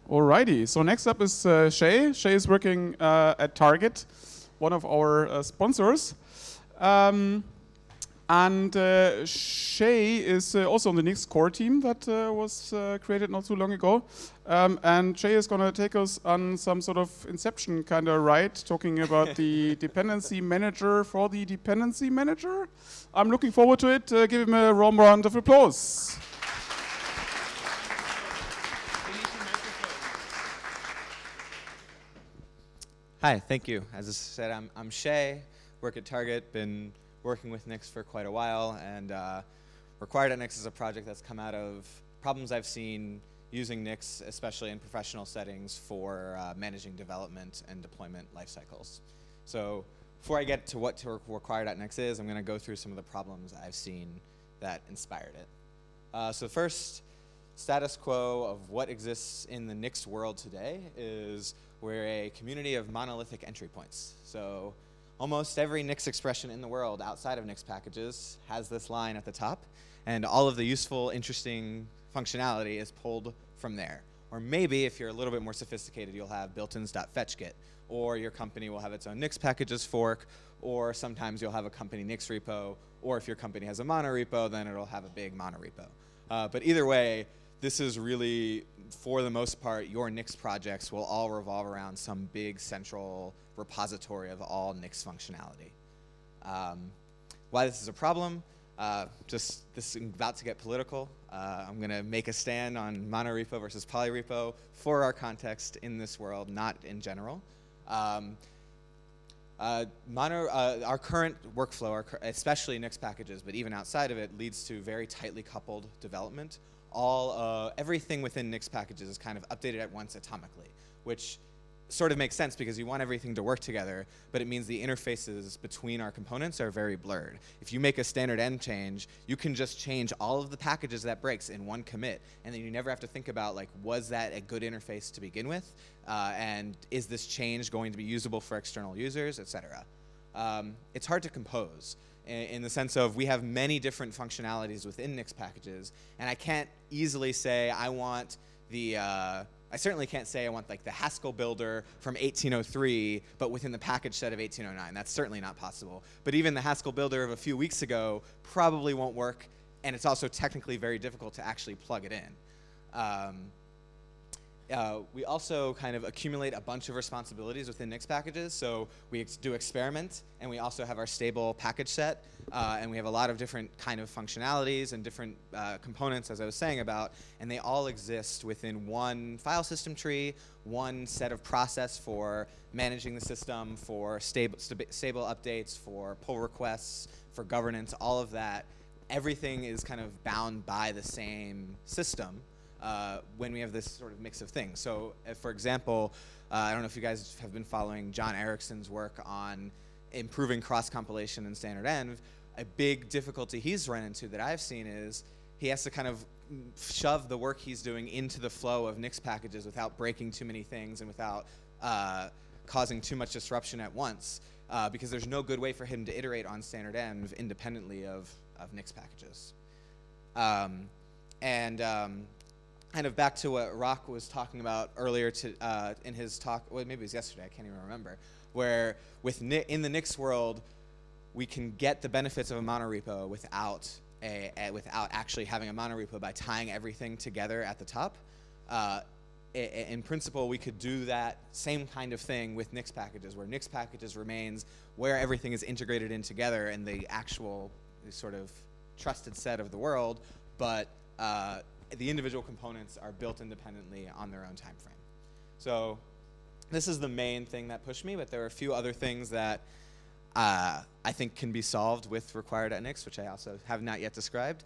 Alrighty, so next up is Shay. Shay is working at Target, one of our sponsors. And Shay is also on the Nix core team that was created not too long ago. And Shay is going to take us on some sort of Inception kind of ride, talking about the dependency manager for the dependency manager. I'm looking forward to it. Give him a warm round of applause. Hi, thank you. As I said, I'm Shay, work at Target, been working with Nix for quite a while, and Required at Nix is a project that's come out of problems I've seen using Nix, especially in professional settings for managing development and deployment life cycles. So before I get to what Required at Nix is, I'm going to go through some of the problems I've seen that inspired it. So first, status quo of what exists in the Nix world today is we're a community of monolithic entry points. So almost every Nix expression in the world outside of Nix packages has this line at the top, and all of the useful, interesting functionality is pulled from there. Or maybe, if you're a little bit more sophisticated, you'll have built-ins.fetchget, or your company will have its own Nix packages fork, or sometimes you'll have a company Nix repo, or if your company has a monorepo, then it'll have a big monorepo. But either way, this is really, for the most part, your Nix projects will all revolve around some big central repository of all Nix functionality. Why this is a problem? This is about to get political. I'm going to make a stand on monorepo versus polyrepo for our context in this world, not in general. Our current workflow, especially Nix packages, but even outside of it, leads to very tightly coupled development. Everything within Nix packages is kind of updated at once atomically, which sort of makes sense because you want everything to work together, but it means the interfaces between our components are very blurred. If you make a standard end change, you can just change all of the packages that breaks in one commit, and then you never have to think about, like, was that a good interface to begin with, and is this change going to be usable for external users, etc. It's hard to compose in the sense of we have many different functionalities within Nix packages, and I can't easily say I want the I certainly can't say I want like the Haskell builder from 1803, but within the package set of 1809. That's certainly not possible. But even the Haskell builder of a few weeks ago probably won't work, and it's also technically very difficult to actually plug it in. We also kind of accumulate a bunch of responsibilities within Nix packages. So we do experiment, and we also have our stable package set, and we have a lot of different kind of functionalities and different components, as I was saying about, and they all exist within one file system tree, one set of process for managing the system, for stable updates, for pull requests, for governance, all of that. Everything is kind of bound by the same system. When we have this sort of mix of things. So, for example, I don't know if you guys have been following John Erickson's work on improving cross-compilation in standard-env. A big difficulty he's run into that I've seen is he has to kind of shove the work he's doing into the flow of Nix packages without breaking too many things and without causing too much disruption at once, because there's no good way for him to iterate on standard-env independently of Nix packages. Kind of back to what Rock was talking about earlier in his talk, well, maybe it was yesterday, I can't even remember, where in the Nix world, we can get the benefits of a monorepo without actually having a monorepo by tying everything together at the top. In principle, we could do that same kind of thing with Nix packages, where Nix packages remains where everything is integrated in together in the actual sort of trusted set of the world, but the individual components are built independently on their own time frame. So this is the main thing that pushed me, but there are a few other things that I think can be solved with Required at Nix, which I also have not yet described.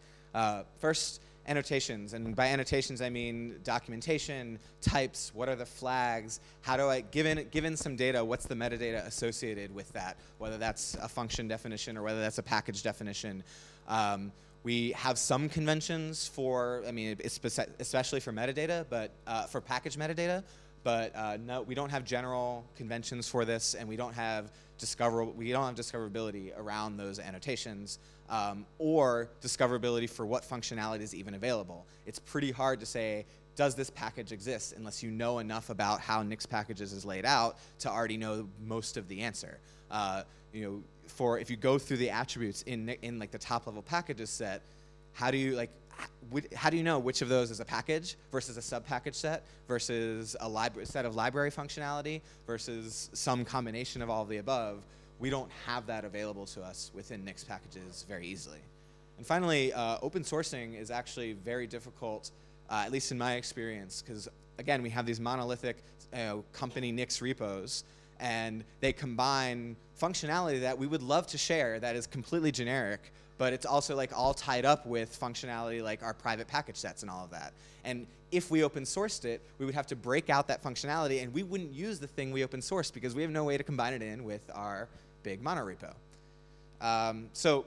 First, annotations, and by annotations I mean documentation, types, what are the flags, how do I, given some data, what's the metadata associated with that, whether that's a function definition or whether that's a package definition. We have some conventions for, I mean, especially for metadata, but for package metadata, but no, we don't have general conventions for this, and we don't have discoverability around those annotations, or discoverability for what functionality is even available. It's pretty hard to say, does this package exist, unless you know enough about how Nix packages is laid out to already know most of the answer. If you go through the attributes in like the top level packages set, how do you know which of those is a package versus a sub-package set versus a set of library functionality versus some combination of all of the above? We don't have that available to us within Nix packages very easily. And finally, open sourcing is actually very difficult, at least in my experience, because again, we have these monolithic company Nix repos, and they combine functionality that we would love to share that is completely generic, but it's also like all tied up with functionality like our private package sets and all of that. And if we open sourced it, we would have to break out that functionality, and we wouldn't use the thing we open sourced because we have no way to combine it in with our big monorepo. So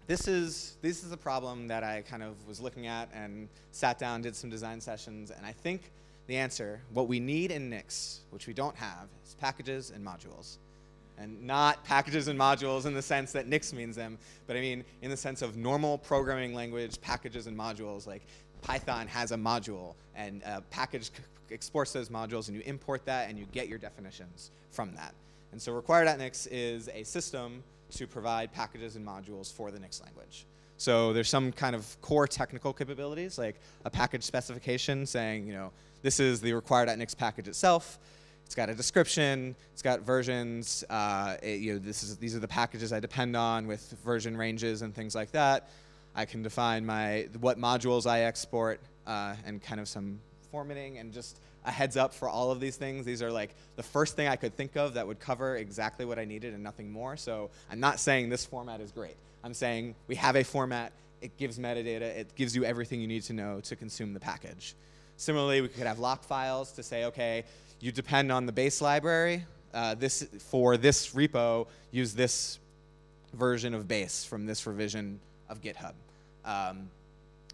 this is a problem that I kind of was looking at and sat down, did some design sessions, and I think the answer, what we need in Nix, which we don't have, is packages and modules. And not packages and modules in the sense that Nix means them, but I mean in the sense of normal programming language, packages and modules. Like Python has a module, and a package exports those modules, and you import that, and you get your definitions from that. And so require.nix is a system to provide packages and modules for the Nix language. So there's some kind of core technical capabilities, like a package specification saying, this is the require.nix package itself. It's got a description. It's got versions. These are the packages I depend on with version ranges and things like that. I can define what modules I export and kind of some formatting, and just a heads up for all of these things. These are like the first thing I could think of that would cover exactly what I needed and nothing more. So I'm not saying this format is great. I'm saying we have a format. It gives metadata. It gives you everything you need to know to consume the package. Similarly, we could have lock files to say, okay, you depend on the base library. For this repo, use this version of base from this revision of GitHub.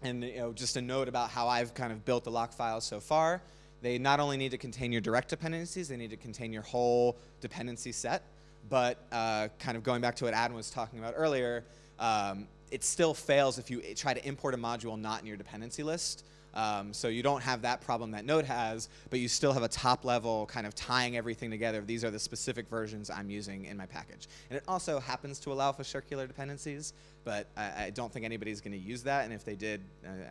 And just a note about how I've kind of built the lock files so far. They not only need to contain your direct dependencies, they need to contain your whole dependency set. But kind of going back to what Adam was talking about earlier, it still fails if you try to import a module not in your dependency list. So you don't have that problem that Node has, but you still have a top level kind of tying everything together. These are the specific versions I'm using in my package. And it also happens to allow for circular dependencies, but I don't think anybody's going to use that. And if they did,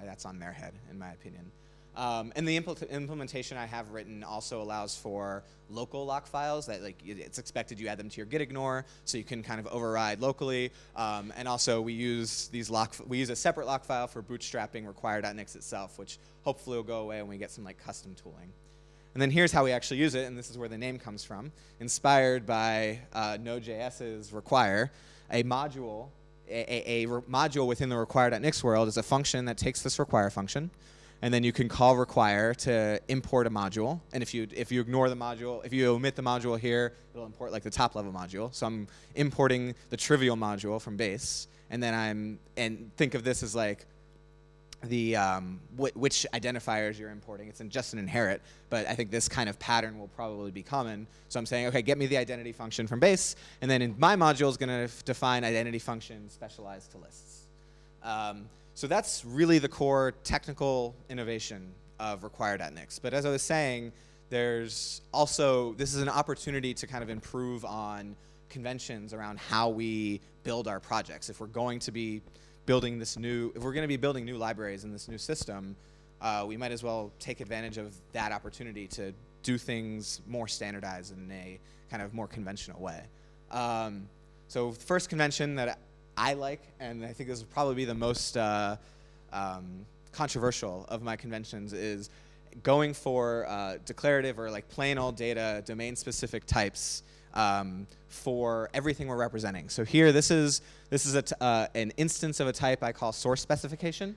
that's on their head, in my opinion. And the implementation I have written also allows for local lock files that it's expected you add them to your git ignore, so you can kind of override locally. And also we use a separate lock file for bootstrapping require.nix itself, which hopefully will go away when we get some custom tooling. And then here's how we actually use it, and this is where the name comes from. Inspired by Node.js's require, a module within the require.nix world is a function that takes this require function. And then you can call require to import a module. And if you ignore the module, if you omit the module here, it'll import the top level module. So I'm importing the trivial module from base. And then think of this as which identifiers you're importing. It's just an inherit, but I think this kind of pattern will probably be common. So I'm saying, okay, get me the identity function from base, and then in my module is going to define identity function specialized to lists. So that's really the core technical innovation of require.nix. But as I was saying, this is an opportunity to kind of improve on conventions around how we build our projects. If we're going to be building new libraries in this new system, we might as well take advantage of that opportunity to do things more standardized in a kind of more conventional way. So first convention that I like, and I think this will probably be the most controversial of my conventions, is going for declarative or plain old data domain-specific types for everything we're representing. So here, this is an instance of a type I call source specification.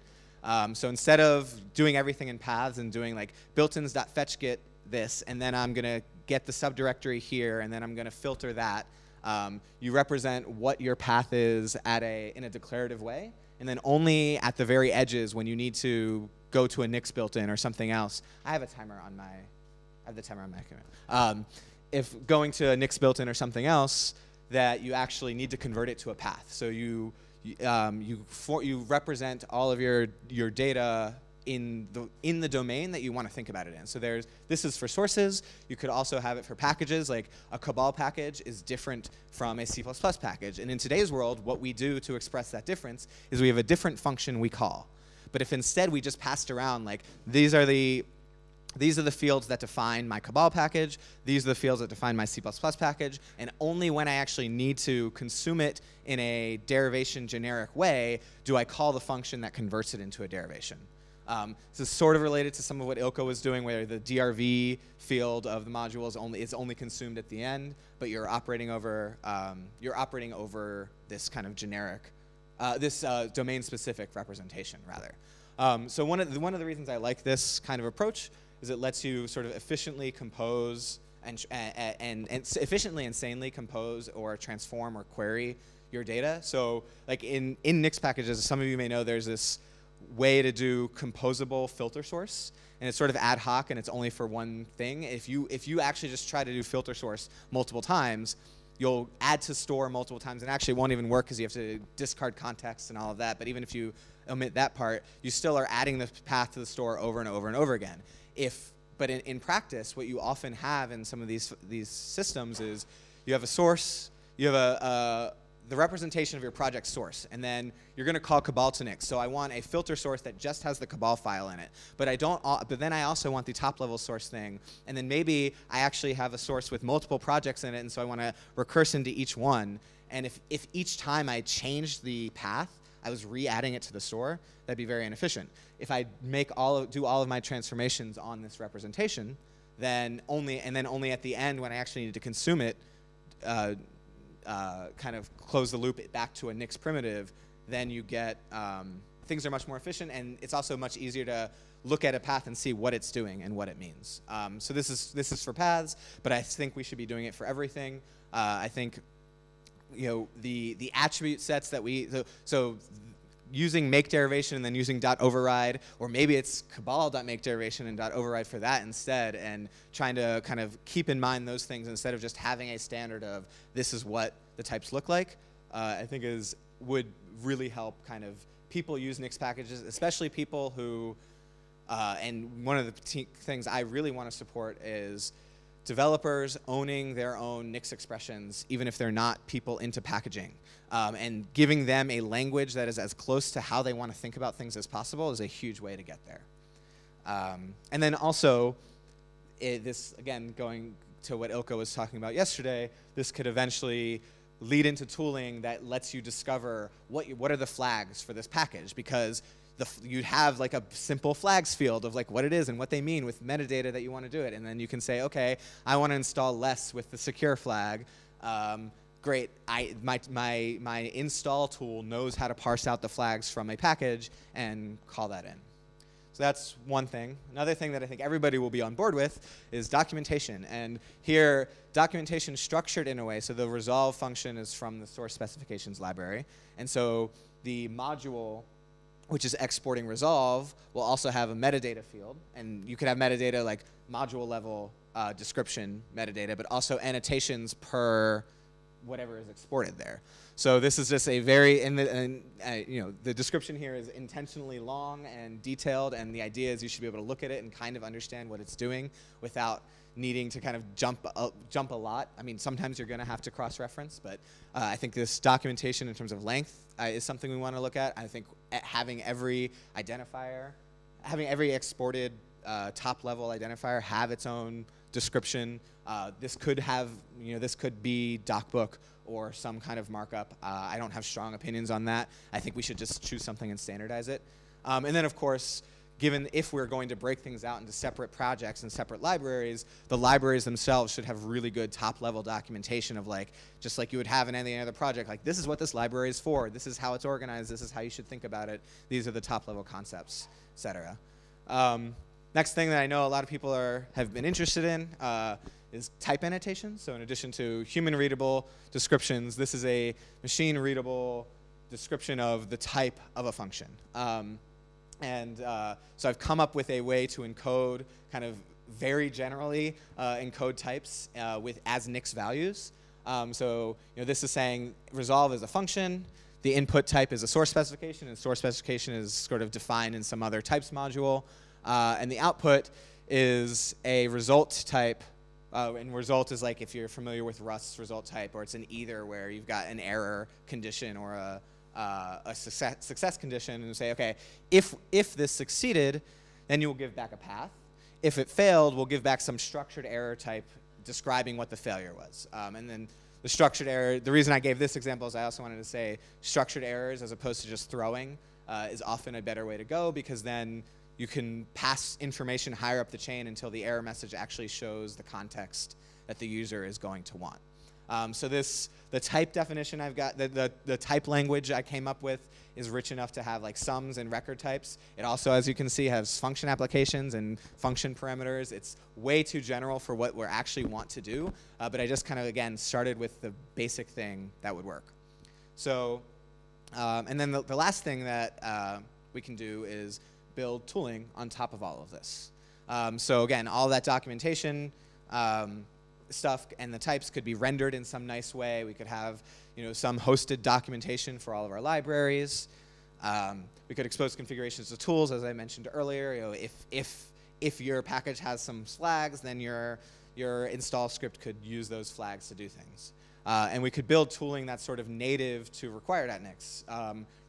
So instead of doing everything in paths and doing built-ins.fetchget this, and then I'm going to get the subdirectory here, and then I'm going to filter that, you represent what your path is in a declarative way, and then only at the very edges when you need to go to a Nix built-in or something else. I have the timer on my command. If going to a Nix built-in or something else, that you actually need to convert it to a path. So you represent all of your data in the domain that you want to think about it in. So this is for sources. You could also have it for packages. Like a COBOL package is different from a C++ package. And in today's world, what we do to express that difference is we have a different function we call. But if instead we just passed around like these are the fields that define my COBOL package, these are the fields that define my C++ package, and only when I actually need to consume it in a derivation generic way do I call the function that converts it into a derivation. This is sort of related to some of what Ilko was doing, where the DRV field of the module is only consumed at the end, but you're operating over this kind of generic, this domain-specific representation rather. So one of the reasons I like this kind of approach is it lets you sort of efficiently compose and efficiently and sanely compose or transform or query your data. So like in Nix packages, as some of you may know, there's this way to do composable filter source, and it's sort of ad hoc and it's only for one thing. If you actually just try to do filter source multiple times, you'll add to store multiple times, and actually it won't even work because you have to discard context and all of that. But even if you omit that part, you still are adding the path to the store over and over and over again. But in practice, what you often have in some of these systems is you have a source, you have the representation of your project source, and then you're going to call COBOL to Nix. So I want a filter source that just has the COBOL file in it. But then I also want the top-level source thing, and then maybe I actually have a source with multiple projects in it, and so I want to recurse into each one. And if each time I changed the path, I was re-adding it to the store, that'd be very inefficient. If I do all of my transformations on this representation, then only at the end when I actually need to consume it, kind of close the loop back to a Nix primitive, then you get things are much more efficient, and it's also much easier to look at a path and see what it's doing and what it means. So this is for paths, but I think we should be doing it for everything. I think the attribute sets that so using make derivation and then using .override, or maybe it's COBOL.make derivation and .override for that instead, and trying to kind of keep in mind those things instead of just having a standard of this is what the types look like, I think would really help kind of people use Nix packages, especially people who, and one of the things I really want to support is developers owning their own Nix expressions, even if they're not people into packaging. And giving them a language that is as close to how they want to think about things as possible is a huge way to get there. And then also, this, again, going to what Ilko was talking about yesterday, this could eventually lead into tooling that lets you discover what are the flags for this package, because you have like a simple flags field of like what it is and what they mean with metadata that you want to do it, and then you can say, okay, I want to install less with the secure flag. Great, my install tool knows how to parse out the flags from a package and call that in. So that's one thing. Another thing that I think everybody will be on board with is documentation. And here, documentation is structured in a way, so the resolve function is from the source specifications library. And so the module, which is exporting resolve, will also have a metadata field. And you could have metadata like module level description metadata, but also annotations per whatever is exported there. So this is just a very, the description here is intentionally long and detailed, and the idea is you should be able to look at it and kind of understand what it's doing without needing to kind of jump a lot. I mean, sometimes you're going to have to cross-reference, but I think this documentation in terms of length is something we want to look at. I think having every identifier, having every exported top-level identifier have its own description. This could be docbook or some kind of markup. I don't have strong opinions on that. I think we should just choose something and standardize it. And then, of course, given if we're going to break things out into separate projects and separate libraries, the libraries themselves should have really good top-level documentation of like, just like you would have in any other project, like this is what this library is for, this is how it's organized, this is how you should think about it, these are the top-level concepts, et cetera. Next thing that I know a lot of people have been interested in is type annotation. So in addition to human-readable descriptions, this is a machine-readable description of the type of a function. So I've come up with a way to encode kind of very generally encode types as Nix values. So this is saying resolve is a function. the input type is a source specification, and source specification is sort of defined in some other types module. And the output is a result type. And result is like if you're familiar with Rust's result type, or it's an either where you've got an error condition or a success condition, and say, okay, if this succeeded, then you will give back a path. If it failed, we'll give back some structured error type describing what the failure was. And then the structured error, the reason I gave this example is I also wanted to say structured errors as opposed to just throwing is often a better way to go, because then you can pass information higher up the chain until the error message actually shows the context that the user is going to want. So the type definition I've got, the type language I came up with is rich enough to have like sums and record types. It also, as you can see, has function applications and function parameters. It's way too general for what we actually want to do, but I just kind of, again, started with the basic thing that would work. So, and then the last thing that we can do is build tooling on top of all of this. So again, all that documentation stuff and the types could be rendered in some nice way. We could have, some hosted documentation for all of our libraries. We could expose configurations to tools, as I mentioned earlier. If your package has some flags, then your install script could use those flags to do things. And we could build tooling that's sort of native to require.nix.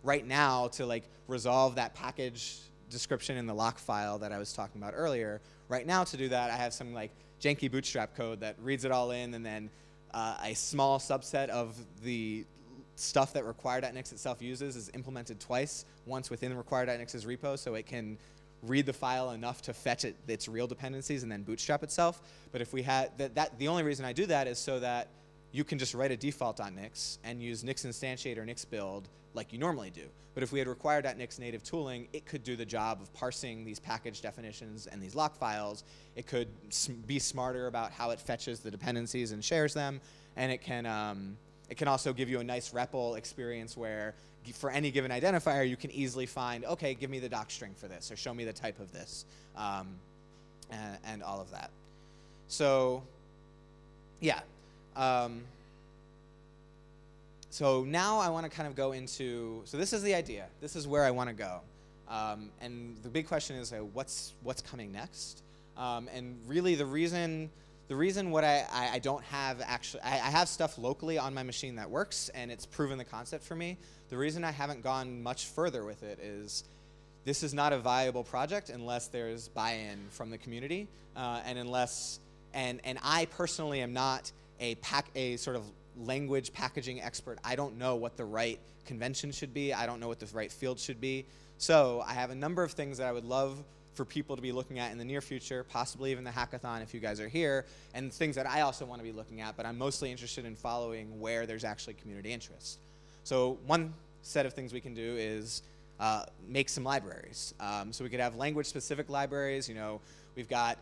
Right now, to resolve that package description in the lock file that I was talking about earlier, right now to do that, I have some janky bootstrap code that reads it all in, and then a small subset of the stuff that require.nix itself uses is implemented twice, once within require.nix's repo, so it can read the file enough to fetch its real dependencies and then bootstrap itself. But if we had the only reason I do that is so that you can just write a default.nix and use nix instantiate or nix build like you normally do. But if we had require.nix native tooling, it could do the job of parsing these package definitions and these lock files. It could be smarter about how it fetches the dependencies and shares them. And it can also give you a nice REPL experience where for any given identifier, you can easily find, okay, give me the doc string for this, or show me the type of this, and all of that. So, yeah. So now I want to kind of go into, so this is the idea. This is where I want to go. And the big question is, what's coming next? And really the reason what I don't have actually, I have stuff locally on my machine that works, and it's proven the concept for me. The reason I haven't gone much further with it is this is not a viable project unless there's buy-in from the community, and unless, and I personally am not a sort of language packaging expert. I don't know what the right convention should be. I don't know what the right field should be. So I have a number of things that I would love for people to be looking at in the near future, possibly even the hackathon if you guys are here, and things that I also want to be looking at, but I'm mostly interested in following where there's actually community interest. So one set of things we can do is make some libraries. So we could have language-specific libraries. We've got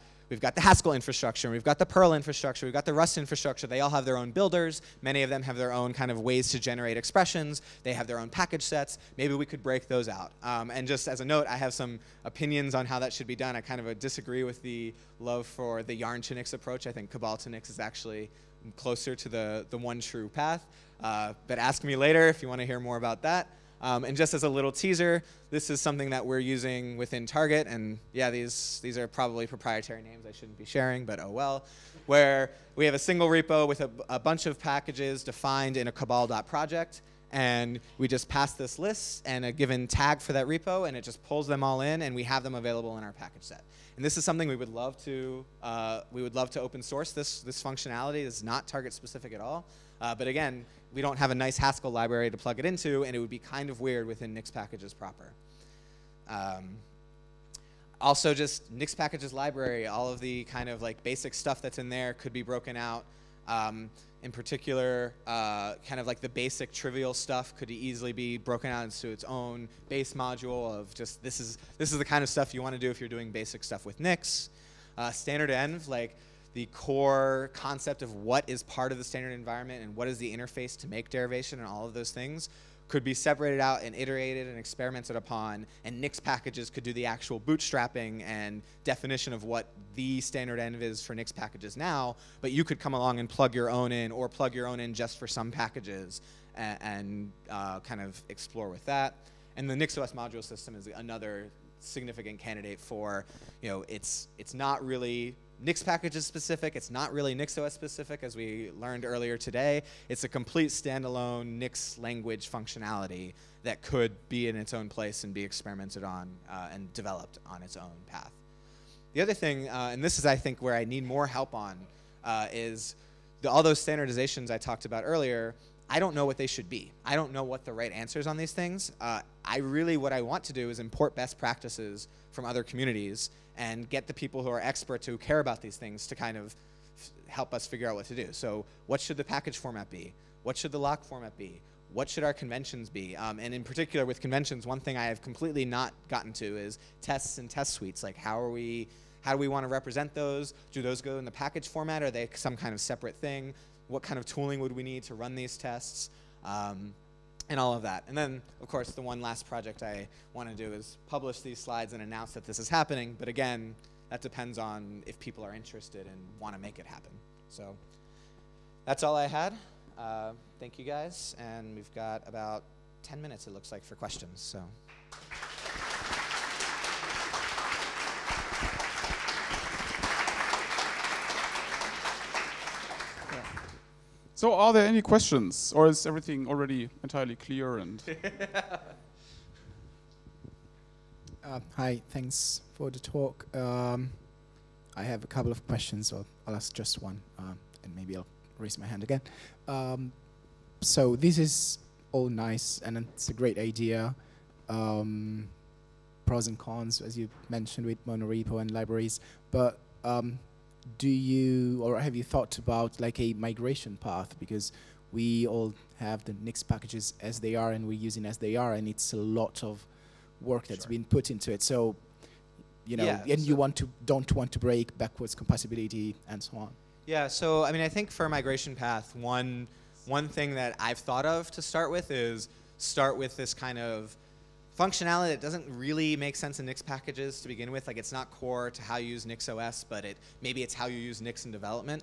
the Haskell infrastructure, we've got the Perl infrastructure, we've got the Rust infrastructure. They all have their own builders. Many of them have their own kind of ways to generate expressions. They have their own package sets. Maybe we could break those out. And just as a note, I have some opinions on how that should be done. I kind of disagree with the love for the yarn to Nix approach. I think Cabal to Nix is actually closer to the one true path. But ask me later if you want to hear more about that. And just as a little teaser, this is something that we're using within Target, and yeah, these are probably proprietary names I shouldn't be sharing, but oh well, where we have a single repo with a bunch of packages defined in a cabal.project, and we just pass this list and a given tag for that repo, and it just pulls them all in, and we have them available in our package set. And this is something we would love to open source. This functionality is not Target specific at all, but again, we don't have a nice Haskell library to plug it into, and it would be kind of weird within Nix packages proper. Also, just Nix packages library, all of the kind of basic stuff that's in there could be broken out. In particular, kind of the basic trivial stuff could easily be broken out into its own base module of just this is the kind of stuff you want to do if you're doing basic stuff with Nix. Standard env, the core concept of what is part of the standard environment and what is the interface to make derivation and all of those things could be separated out and iterated and experimented upon, and Nix packages could do the actual bootstrapping and definition of what the standard env is for Nix packages now, but you could come along and plug your own in, or plug your own in just for some packages, and kind of explore with that. And the NixOS module system is another significant candidate for, it's not really Nix packages specific, it's not really NixOS specific, as we learned earlier today. It's a complete standalone Nix language functionality that could be in its own place and be experimented on and developed on its own path. The other thing, and this is I think where I need more help on, is all those standardizations I talked about earlier. I don't know what they should be. I don't know what the right answers on these things. What I want to do is import best practices from other communities and get the people who are experts who care about these things to kind of help us figure out what to do. So what should the package format be? What should the lock format be? What should our conventions be? And in particular with conventions, one thing I have completely not gotten to is tests and test suites. Like how do we want to represent those? Do those go in the package format? Are they some kind of separate thing? What kind of tooling would we need to run these tests? And all of that. And then, of course, the one last project I want to do is publish these slides and announce that this is happening. But again, that depends on if people are interested and want to make it happen. So that's all I had. Thank you, guys. And we've got about 10 minutes, it looks like, for questions. So. So are there any questions, or is everything already entirely clear? And Hi, thanks for the talk. I have a couple of questions, or I'll ask just one, and maybe I'll raise my hand again. So this is all nice, and it's a great idea. Pros and cons, as you mentioned, with monorepo and libraries, but do you, or have you thought about like a migration path? Because we all have the Nix packages as they are, and we're using as they are, and it's a lot of work that's been put into it. So, and you don't want to break backwards compatibility and so on. Yeah, so I mean, I think for a migration path, one thing that I've thought of to start with is start with this kind of functionality that doesn't really make sense in Nix packages to begin with. Like, it's not core to how you use NixOS, but maybe it's how you use Nix in development.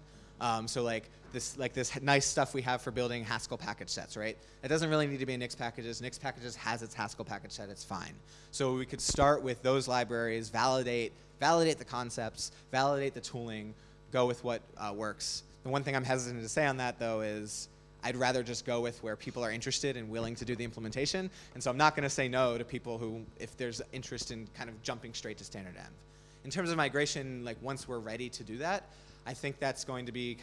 So like this nice stuff we have for building Haskell package sets, right? It doesn't really need to be in Nix packages. Nix packages has its Haskell package set. It's fine. So we could start with those libraries, validate the concepts, validate the tooling, go with what works. The one thing I'm hesitant to say on that, though, is I'd rather just go with where people are interested and willing to do the implementation. And so I'm not going to say no to people who, if there's interest in kind of jumping straight to standard env. In terms of migration, like once we're ready to do that, I think that's going to be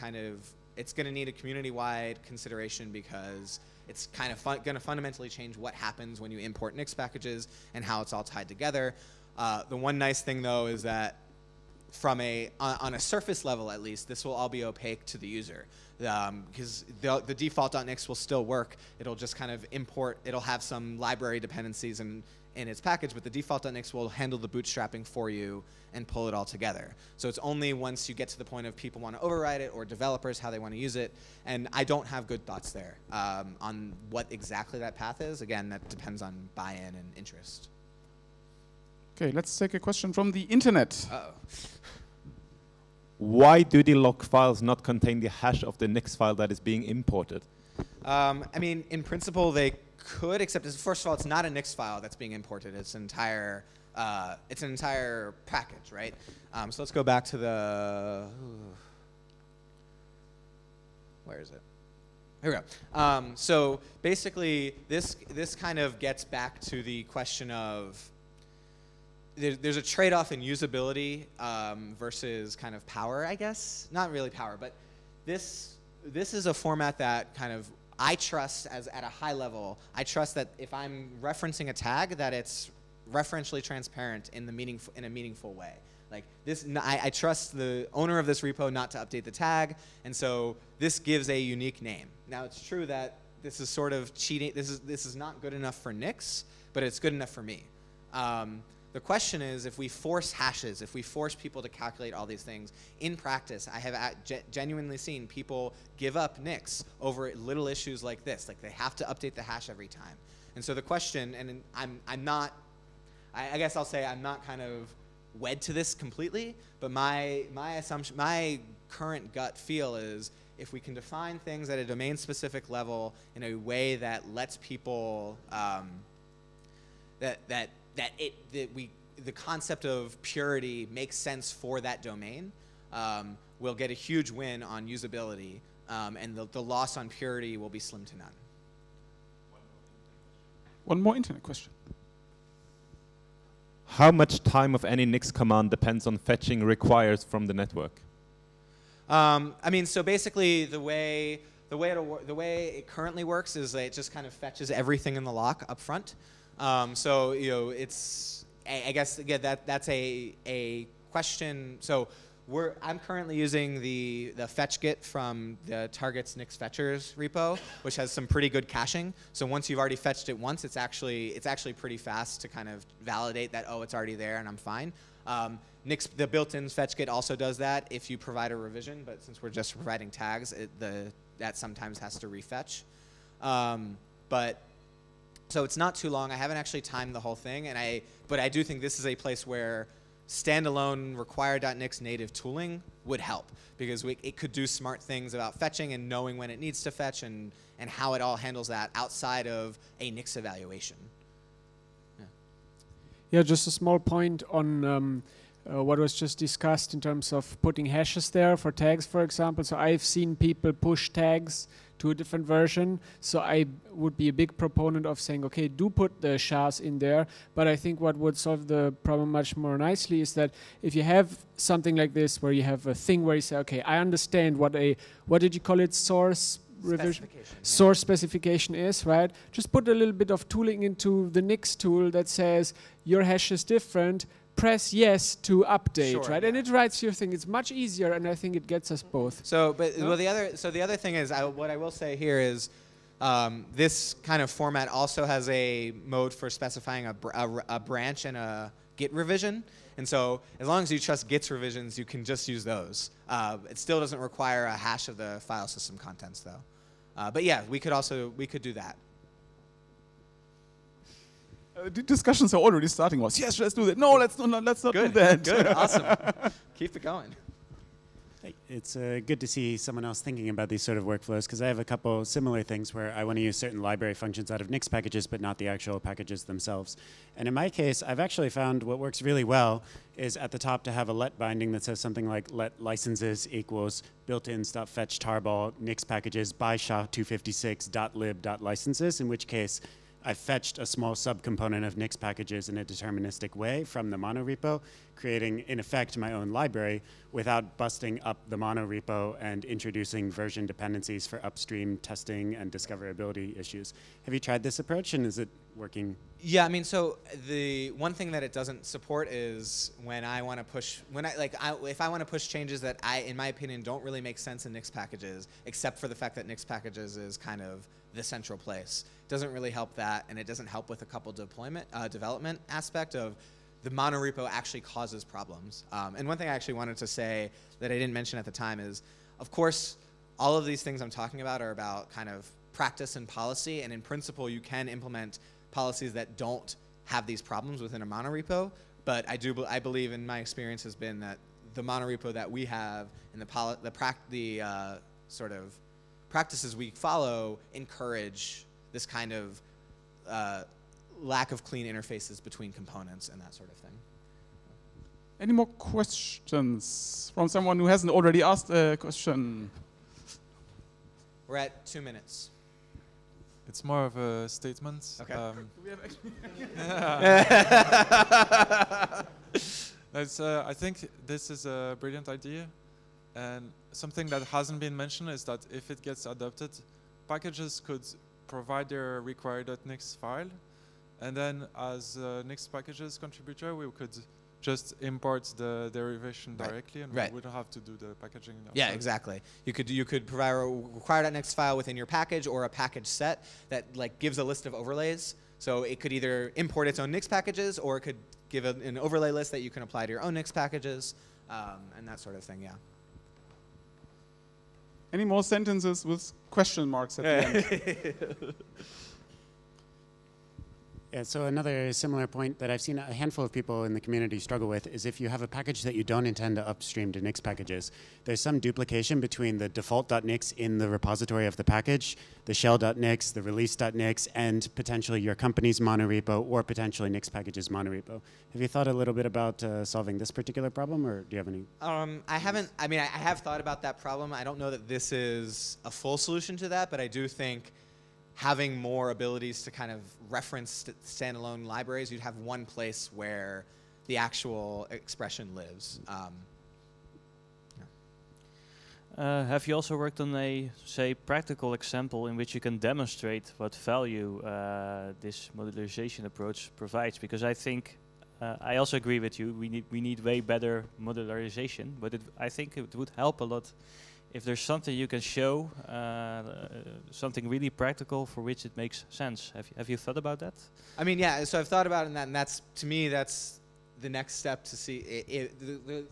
it's going to need a community-wide consideration, because it's kind of going to fundamentally change what happens when you import Nix packages and how it's all tied together. The one nice thing, though, is that on a surface level, at least, this will all be opaque to the user. Because the default.nix will still work. It'll just kind of import, it'll have some library dependencies in its package, but the default.nix will handle the bootstrapping for you and pull it all together. So it's only once you get to the point of people want to override it, or developers, how they want to use it. And I don't have good thoughts there on what exactly that path is. Again, that depends on buy-in and interest. Okay, let's take a question from the internet. Uh-oh. Why do the log files not contain the hash of the Nix file that is being imported? I mean, in principle, they could, except first of all, it's not a Nix file that's being imported. It's an entire package, right? So let's go back to where is it? Here we go. So basically, this kind of gets back to the question of there's a trade-off in usability versus kind of power, I guess. Not really power, but this is a format that kind of I trust at a high level. I trust that if I'm referencing a tag, that it's referentially transparent in a meaningful way. Like this, I trust the owner of this repo not to update the tag, and so this gives a unique name. Now it's true that this is sort of cheating. This is not good enough for Nix, but it's good enough for me. The question is, if we force hashes, if we force people to calculate all these things, in practice, I have genuinely seen people give up Nix over little issues like this. Like they have to update the hash every time. And so the question, and I'm not, I guess I'll say I'm not kind of wed to this completely, but my assumption, my current gut feel is if we can define things at a domain-specific level in a way that lets people the concept of purity makes sense for that domain, we'll get a huge win on usability, and the loss on purity will be slim to none. One more internet question. How much time of any Nix command depends on fetching requires from the network? I mean, so basically the way it currently works is that it just kind of fetches everything in the lock up front. So it's I guess that's a question. So I'm currently using the fetch git from the target's Nix fetchers repo, which has some pretty good caching. So once you've already fetched it once, it's actually pretty fast to kind of validate that, oh, it's already there and I'm fine. Nix, the built-in fetch git also does that if you provide a revision, but since we're just providing tags, that sometimes has to refetch. But so it's not too long. I haven't actually timed the whole thing, but I do think this is a place where standalone require.nix native tooling would help, because it could do smart things about fetching and knowing when it needs to fetch and how it all handles that outside of a Nix evaluation. Yeah, just a small point on what was just discussed in terms of putting hashes there for tags, for example. So I've seen people push tags to a different version. So I would be a big proponent of saying, okay, do put the SHAs in there. But I think what would solve the problem much more nicely is that if you have something like this where you have a thing where you say, okay, I understand what did you call it, source revision? Source specification is, right? Just put a little bit of tooling into the Nix tool that says your hash is different, press yes to update, sure, right? Yeah. And it writes your thing. It's much easier, and I think it gets us both. So, the other thing is, what I will say here is, this kind of format also has a mode for specifying a branch and a Git revision. And so, as long as you trust Git's revisions, you can just use those. It still doesn't require a hash of the file system contents, though. But yeah, we could do that. The discussions are already starting. Yes, let's do that. No, let's not do that. Good, awesome. Keep it going. It's good to see someone else thinking about these sort of workflows, because I have a couple similar things where I want to use certain library functions out of Nix packages, but not the actual packages themselves. And in my case, I've actually found what works really well is at the top to have a let binding that says something like let licenses equals built-in.fetch tarball Nix packages by SHA-256.lib.licenses, in which case I've fetched a small subcomponent of Nix packages in a deterministic way from the monorepo, creating, in effect, my own library without busting up the monorepo and introducing version dependencies for upstream testing and discoverability issues. Have you tried this approach, and is it working? Yeah, I mean, so the one thing that it doesn't support is when I want to push, if I want to push changes that in my opinion, don't really make sense in Nix packages, except for the fact that Nix packages is kind of the central place. Doesn't really help that, and it doesn't help with a couple development aspect of the monorepo actually causes problems. And one thing I actually wanted to say that I didn't mention at the time is, of course, all of these things I'm talking about are about kind of practice and policy, and in principle, you can implement policies that don't have these problems within a monorepo. But I believe, in my experience, has been that the monorepo that we have and the sort of practices we follow encourage this kind of lack of clean interfaces between components and that sort of thing. Any more questions from someone who hasn't already asked a question? We're at 2 minutes. It's more of a statement. Okay. I think this is a brilliant idea, and something that hasn't been mentioned is that if it gets adopted, packages could provide their require.nix file, and then as a Nix packages contributor, we could just import the derivation directly, and we wouldn't have to do the packaging. Yeah, exactly. You could provide a require.nix file within your package or a package set that gives a list of overlays. So it could either import its own Nix packages, or it could give an overlay list that you can apply to your own Nix packages, and that sort of thing, yeah. Any more sentences with question marks at the end? Yeah, so another similar point that I've seen a handful of people in the community struggle with is if you have a package that you don't intend to upstream to Nix packages, there's some duplication between the default.nix in the repository of the package, the shell.nix, the release.nix, and potentially your company's monorepo or potentially Nix packages monorepo. Have you thought a little bit about solving this particular problem, or do you have any? I haven't. I mean, I have thought about that problem. I don't know that this is a full solution to that, but I do think having more abilities to kind of reference standalone libraries, you'd have one place where the actual expression lives. Have you also worked on a, say, practical example in which you can demonstrate what value this modularization approach provides? Because I think, I also agree with you, we need way better modularization, but I think it would help a lot if there's something you can show, something really practical for which it makes sense. Have you thought about that? I mean, yeah, so I've thought about it, and that's, to me, that's the next step to see.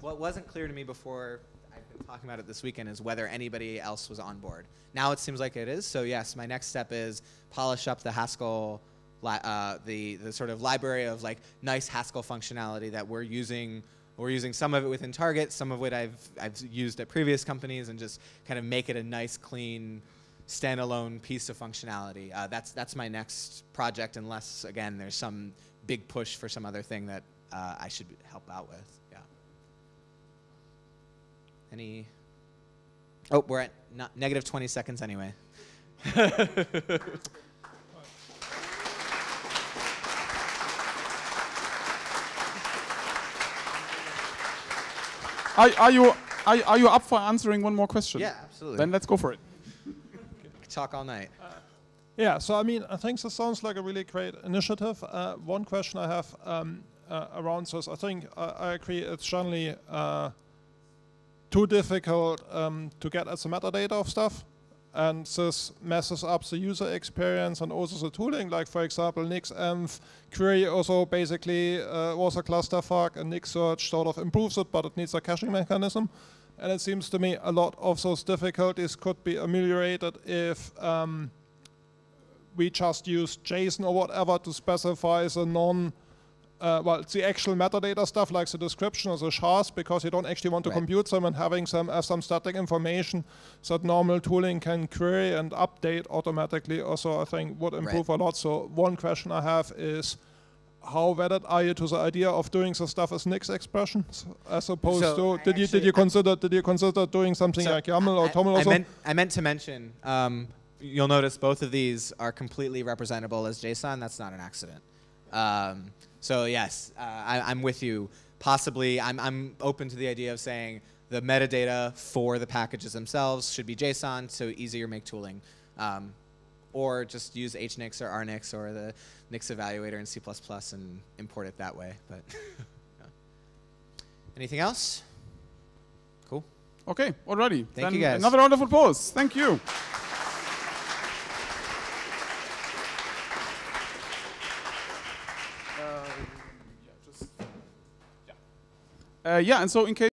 What wasn't clear to me before I've been talking about it this weekend is whether anybody else was on board. Now it seems like it is, so yes, my next step is polish up the Haskell, the sort of library of like nice Haskell functionality that we're using. We're using some of it within Target, some of it I've used at previous companies, and just kind of make it a nice, clean, standalone piece of functionality. That's my next project, unless, again, there's some big push for some other thing that I should help out with. Yeah. Any? Oh, we're at negative 20 seconds anyway. Are you up for answering one more question? Yeah, absolutely. Then let's go for it. Talk all night. Yeah, so I mean, I think this sounds like a really great initiative. One question I have around this, I think I agree it's generally too difficult to get at the metadata of stuff. And this messes up the user experience and also the tooling. Like, for example, NixEnv query also basically was a clusterfuck, and Nix search sort of improves it, but it needs a caching mechanism. And it seems to me a lot of those difficulties could be ameliorated if we just use JSON or whatever to specify the the actual metadata stuff, like the description or the chars, because you don't actually want to compute them, and having them as some static information that normal tooling can query and update automatically also, I think, would improve a lot. So one question I have is, how wedded are you to the idea of doing the stuff as Nix expressions, as opposed to did you consider doing something like YAML or TOML also? I meant to mention, you'll notice both of these are completely representable as JSON. That's not an accident. So yes, I'm with you. Possibly, I'm open to the idea of saying the metadata for the packages themselves should be JSON, so easier make tooling. Or just use HNix or RNix or the Nix evaluator in C++ and import it that way. But anything else? Cool. Okay, alrighty. Thank you guys. Another round of applause. Thank you. Yeah, and so in case